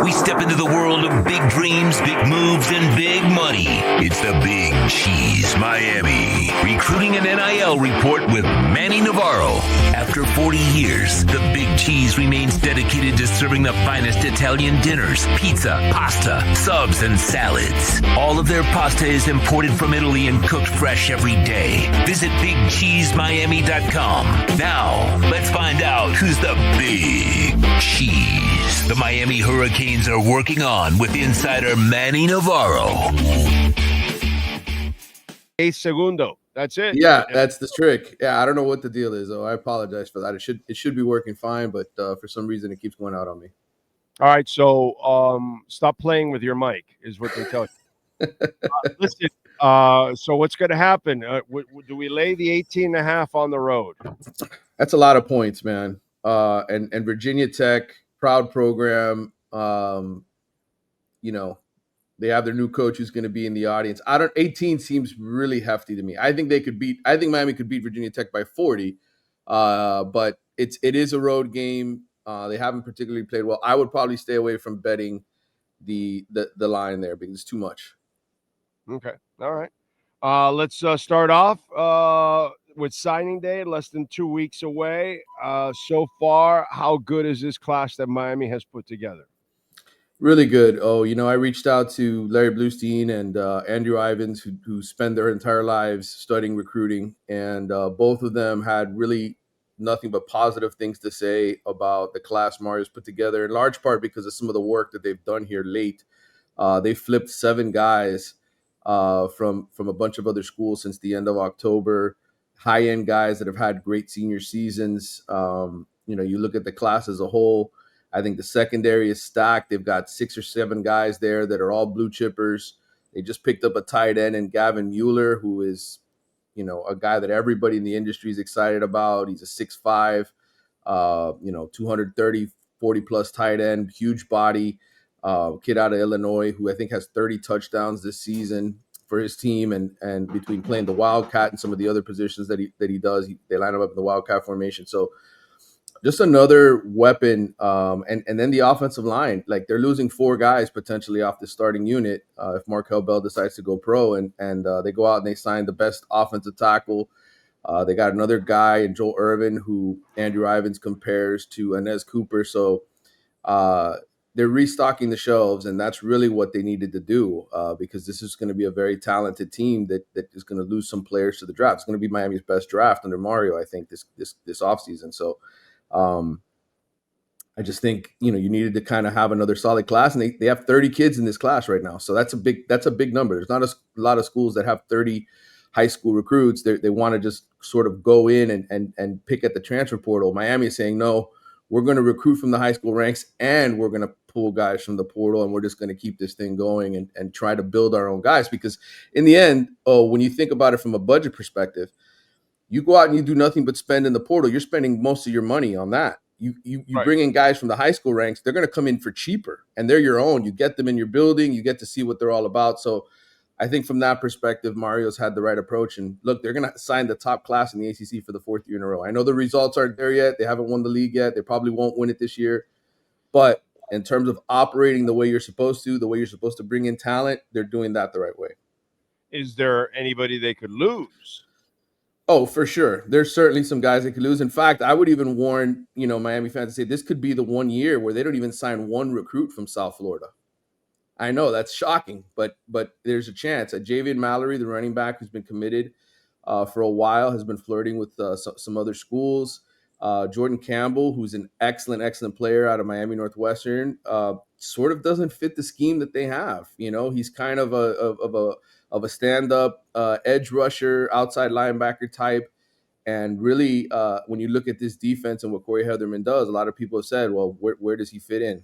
We step into the world of big dreams, big moves, and big money. It's the Big Cheese Miami Recruiting and NIL Report with Manny Navarro. After 40 years, the Big Cheese remains dedicated to serving the finest Italian dinners, pizza, pasta, subs, and salads. All of their pasta is imported from Italy and cooked fresh every day. Visit BigCheeseMiami.com. Now, let's find out who's the Big Cheese the Miami Hurricanes are working on with insider Manny Navarro. Segundo. That's it. Yeah, that's the trick. Yeah, I don't know what the deal is, though. I apologize for that. It should be working fine, but for some reason it keeps going out on me. All right, so stop playing with your mic is what they tell you. Listen, so what's going to happen? Do we lay the 18.5 on the road? That's a lot of points, man. And Virginia Tech, proud program. They have their new coach who's going to be in the audience. 18 seems really hefty to me. I think Miami could beat Virginia Tech by 40. But it is a road game. They haven't particularly played well. I would probably stay away from betting the line there because it's too much. Okay. All right. Let's start off with signing day, less than 2 weeks away. So far, how good is this class that Miami has put together? Really good. I reached out to Larry Bluestein and Andrew Ivins, who spend their entire lives studying recruiting, and both of them had really nothing but positive things to say about the class Mario's put together, in large part because of some of the work that they've done here late. They flipped 7 guys from a bunch of other schools since the end of October, high-end guys that have had great senior seasons. You look at the class as a whole, I think the secondary is stacked. They've got 6 or 7 guys there that are all blue chippers. They just picked up a tight end in Gavin Mueller, who is, a guy that everybody in the industry is excited about. He's a 6'5", 230, 40-plus tight end, huge body, kid out of Illinois who I think has 30 touchdowns this season for his team. And between playing the Wildcat and some of the other positions that he does, they line him up in the Wildcat formation. So just another weapon, and then the offensive line. Like, they're losing 4 guys potentially off the starting unit if Markel Bell decides to go pro, and they go out and they sign the best offensive tackle. They got another guy in Joel Irvin who Andrew Ivins compares to Inez Cooper. So they're restocking the shelves, and that's really what they needed to do because this is going to be a very talented team that is going to lose some players to the draft. It's going to be Miami's best draft under Mario, I think, this offseason. So I just think, you needed to kind of have another solid class, and they have 30 kids in this class right now. So that's a big number. There's not a lot of schools that have 30 high school recruits. They want to just sort of go in and pick at the transfer portal. Miami is saying, no, we're going to recruit from the high school ranks, and we're going to pull guys from the portal, and we're just going to keep this thing going and try to build our own guys. Because in the end, when you think about it from a budget perspective, you go out and you do nothing but spend in the portal. You're spending most of your money on that. You right. Bring in guys from the high school ranks, they're going to come in for cheaper, and they're your own. You get them in your building. You get to see what they're all about. So I think from that perspective, Mario's had the right approach. And look, they're going to sign the top class in the ACC for the 4th year in a row. I know the results aren't there yet. They haven't won the league yet. They probably won't win it this year. But in terms of operating the way you're supposed to, the way you're supposed to bring in talent, they're doing that the right way. Is there anybody they could lose? Oh, for sure. There's certainly some guys that could lose. In fact, I would even warn, Miami fans to say this could be the one year where they don't even sign one recruit from South Florida. I know that's shocking, but there's a chance. Javian Mallory, the running back who's been committed for a while, has been flirting with some other schools. Jordan Campbell, who's an excellent player out of Miami Northwestern, sort of doesn't fit the scheme that they have. He's kind of a stand-up edge rusher, outside linebacker type. And really, when you look at this defense and what Corey Heatherman does, a lot of people have said, well, where does he fit in?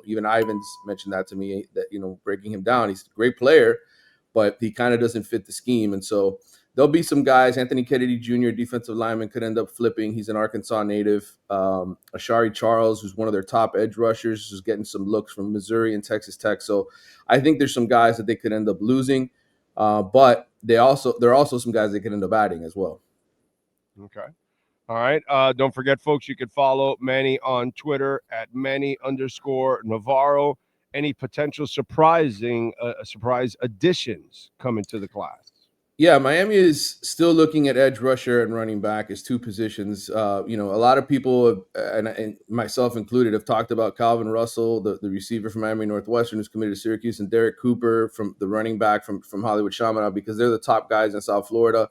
Even Ivins mentioned that to me, that, breaking him down, he's a great player, but he kind of doesn't fit the scheme. And so there'll be some guys. Anthony Kennedy Jr., defensive lineman, could end up flipping. He's an Arkansas native. Ashari Charles, who's one of their top edge rushers, is getting some looks from Missouri and Texas Tech. So I think there's some guys that they could end up losing. But there are also some guys that could end up adding as well. Okay. All right. Don't forget, folks, you can follow Manny on Twitter at Manny_Navarro. any potential surprise additions coming to the class? Yeah, Miami is still looking at edge rusher and running back as two positions. A lot of people, and myself included, have talked about Calvin Russell, the receiver from Miami Northwestern, who's committed to Syracuse, and Derek Cooper, from the running back from Hollywood Chaminade, because they're the top guys in South Florida.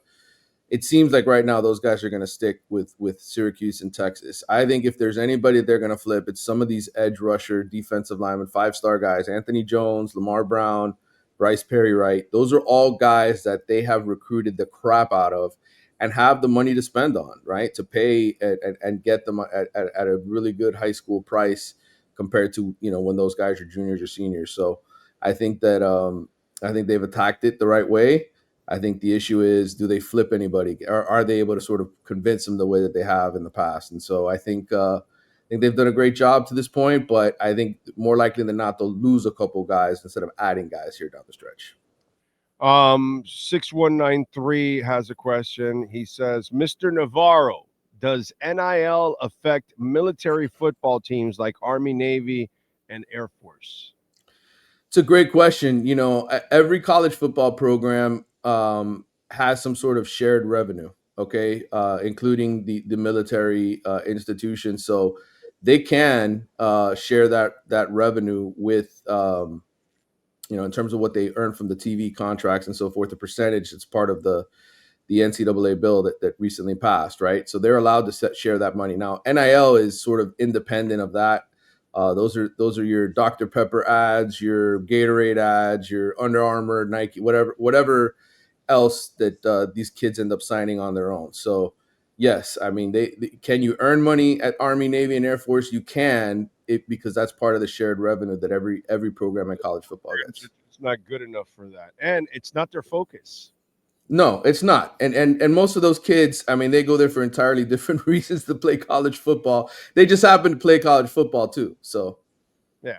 It seems like right now those guys are going to stick with Syracuse and Texas. I think if there's anybody they're going to flip, it's some of these edge rusher, defensive linemen, 5-star guys: Anthony Jones, Lamar Brown, Bryce Perry Wright. Those are all guys that they have recruited the crap out of and have the money to spend on, right? To pay and get them at a really good high school price compared to, when those guys are juniors or seniors. So I think that I think they've attacked it the right way. I think the issue is, do they flip anybody? Or are they able to sort of convince them the way that they have in the past? And so I think they've done a great job to this point, but I think more likely than not, they'll lose a couple guys instead of adding guys here down the stretch. 6193 has a question. He says, Mr. Navarro, does NIL affect military football teams like Army, Navy, and Air Force? It's a great question. Every college football program has some sort of shared revenue, okay, including the military institution. So they can share that revenue with, in terms of what they earn from the TV contracts and so forth, the percentage. It's part of the NCAA bill that recently passed, right? So they're allowed to share that money. Now, NIL is sort of independent of that. Those are your Dr. Pepper ads, your Gatorade ads, your Under Armour, Nike, whatever else that these kids end up signing on their own. So yes, I mean, can you earn money at Army, Navy, and Air Force? You can, because that's part of the shared revenue that every program in college football gets. It's not good enough for that, and it's not their focus. No, it's not. And most of those kids, I mean, they go there for entirely different reasons to play college football. They just happen to play college football too. So yeah,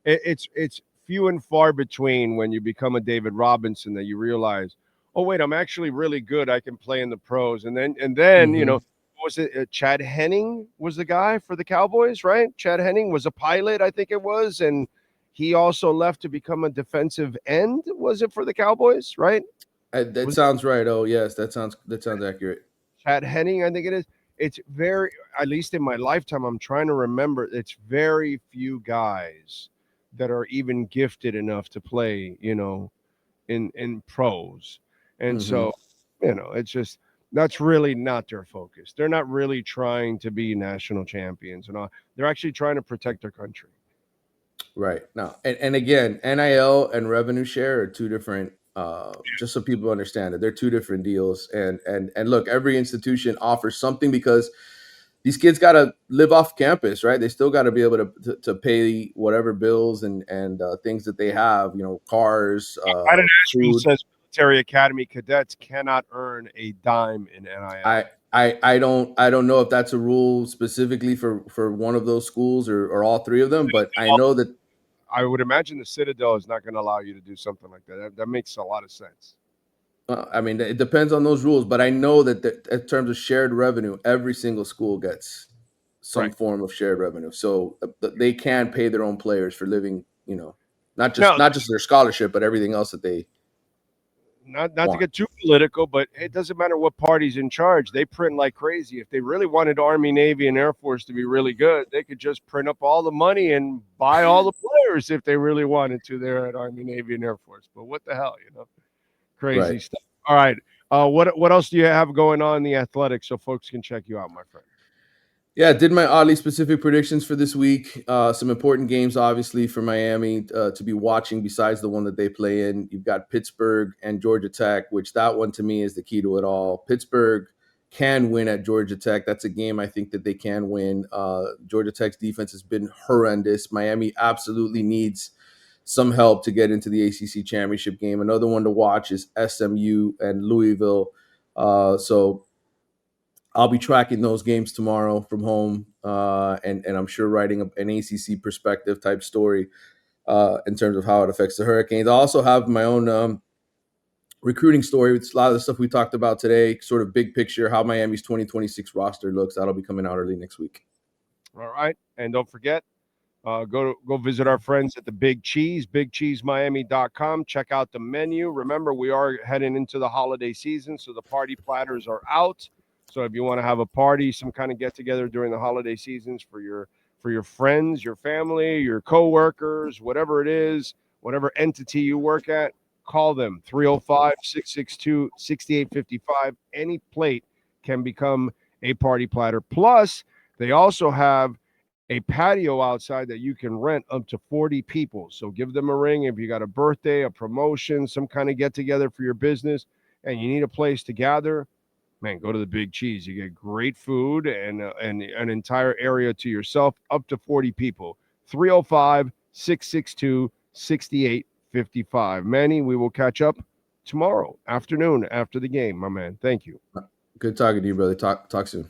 it's few and far between when you become a David Robinson that you realize, oh wait, I'm actually really good. I can play in the pros. And then was it Chad Henning was the guy for the Cowboys, right? Chad Henning was a pilot, I think it was, and he also left to become a defensive end. Was it for the Cowboys, right? That sounds right. Oh, yes, that sounds accurate. Chad Henning, I think it is. It's very, at least in my lifetime, I'm trying to remember, it's very few guys that are even gifted enough to play, in pros. And so, it's just, that's really not their focus. They're not really trying to be national champions and all. They're actually trying to protect their country. Right. Now, and again, NIL and revenue share are two different, just so people understand it, they're two different deals. And look, every institution offers something because these kids got to live off campus, right? They still got to be able to pay whatever bills and things that they have, cars, food. Says military academy cadets cannot earn a dime in NIL. I don't know if that's a rule specifically for one of those schools or all three of them, but I know that I would imagine the Citadel is not going to allow you to do something like that. That makes a lot of sense. I mean, it depends on those rules, but I know that in terms of shared revenue, every single school gets some form of shared revenue. So they can pay their own players for living, not just their scholarship, but everything else that they Not to get too political, but it doesn't matter what party's in charge. They print like crazy. If they really wanted Army, Navy, and Air Force to be really good, they could just print up all the money and buy all the players if they really wanted to there at Army, Navy, and Air Force. But what the hell, crazy stuff. All right. What else do you have going on in the athletics so folks can check you out, my friend? Yeah, did my oddly specific predictions for this week. Some important games, obviously, for Miami to be watching besides the one that they play in. You've got Pittsburgh and Georgia Tech, which that one to me is the key to it all. Pittsburgh can win at Georgia Tech. That's a game I think that they can win. Georgia Tech's defense has been horrendous. Miami absolutely needs some help to get into the ACC championship game. Another one to watch is SMU and Louisville. So I'll be tracking those games tomorrow from home, and I'm sure writing an ACC perspective type story in terms of how it affects the Hurricanes. I also have my own recruiting story with a lot of the stuff we talked about today, sort of big picture, how Miami's 2026 roster looks. That'll be coming out early next week. All right. And don't forget, Go visit our friends at the Big Cheese, BigCheeseMiami.com. Check out the menu. Remember, we are heading into the holiday season, so the party platters are out. So if you want to have a party, some kind of get together during the holiday seasons for your friends, your family, your coworkers, whatever it is, whatever entity you work at, call them 305-662-6855. Any plate can become a party platter. Plus, they also have a patio outside that you can rent up to 40 people. So give them a ring if you got a birthday, a promotion, some kind of get together for your business, and you need a place to gather. Man, go to the Big Cheese. You get great food and an entire area to yourself, up to 40 people. 305-662-6855. Manny, we will catch up tomorrow afternoon after the game, my man. Thank you. Good talking to you, brother. Talk soon.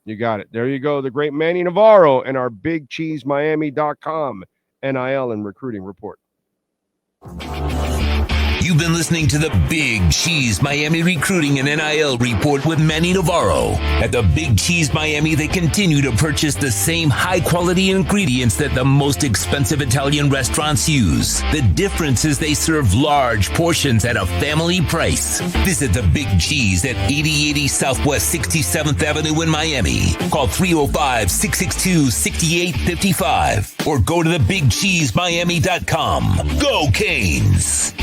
You got it. There you go. The great Manny Navarro and our BigCheeseMiami.com NIL and recruiting report. You've been listening to the Big Cheese Miami Recruiting and NIL Report with Manny Navarro. At the Big Cheese Miami, they continue to purchase the same high-quality ingredients that the most expensive Italian restaurants use. The difference is they serve large portions at a family price. Visit the Big Cheese at 8080 Southwest 67th Avenue in Miami. Call 305-662-6855 or go to thebigcheesemiami.com. Go Canes!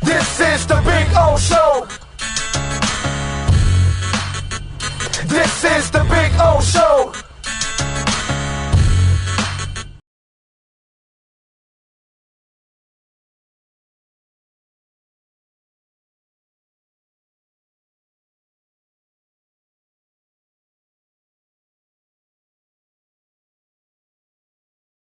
This is the